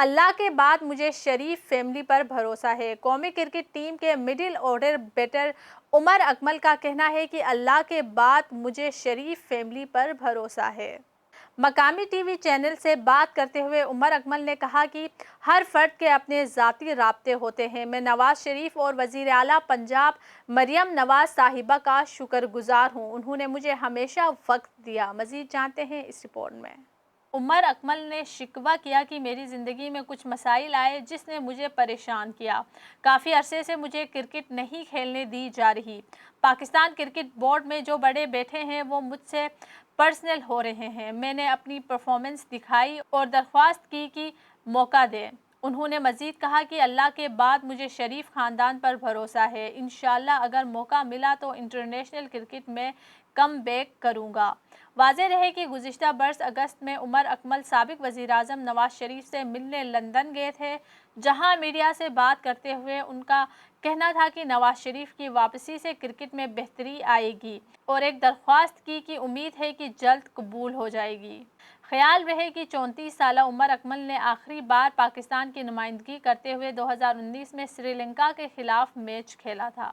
اللہ کے بعد مجھے شریف فیملی پر بھروسہ ہے۔ قومی کرکٹ ٹیم کے middle order better Umar Akmal کا کہنا ہے کہ اللہ کے بعد مجھے شریف فیملی پر بھروسہ ہے۔ مقامی ٹی وی چینل سے بات کرتے ہوئے عمر اکمل نے کہا کہ ہر فرد کے اپنے ذاتی رابطے ہوتے ہیں۔ میں نواز شریف اور وزیر اعلیٰ پنجاب مریم نواز صاحبہ کا شکر گزار ہوں۔ انہوں نے مجھے ہمیشہ وقت دیا۔ مزید جانتے ہیں اس رپورٹ میں۔ عمر اکمل نے شکوہ کیا کہ میری زندگی میں کچھ مسائل آئے جس نے مجھے پریشان کیا۔ کافی عرصے سے مجھے کرکٹ نہیں کھیلنے دی جا رہی۔ پاکستان کرکٹ بورڈ میں جو بڑے بیٹھے ہیں وہ مجھ سے پرسنل ہو رہے ہیں۔ میں نے اپنی پرفارمنس دکھائی اور درخواست کی کہ موقع دیں۔ انہوں نے مزید کہا کہ اللہ کے بعد مجھے شریف خاندان پر بھروسہ ہے۔ انشاءاللہ اگر موقع ملا تو انٹرنیشنل کرکٹ میں کم بیک کروں گا۔ واضح رہے کہ گزشتہ برس اگست میں عمر اکمل سابق وزیر اعظم نواز شریف سے ملنے لندن گئے تھے، جہاں میڈیا سے بات کرتے ہوئے ان کا کہنا تھا کہ نواز شریف کی واپسی سے کرکٹ میں بہتری آئے گی اور ایک درخواست کی کہ امید ہے کہ جلد قبول ہو جائے گی۔ خیال رہے کہ 34 سالہ عمر اکمل نے آخری بار پاکستان کی نمائندگی کرتے ہوئے 2019 میں سری لنکا کے خلاف میچ کھیلا تھا۔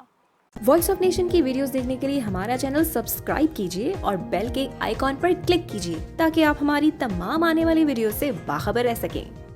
وائس آف نیشن کی ویڈیوز دیکھنے کے لیے ہمارا چینل سبسکرائب کیجیے اور بیل کے آئیکن پر کلک کیجیے تاکہ آپ ہماری تمام آنے والی ویڈیوز سے باخبر رہ سکیں۔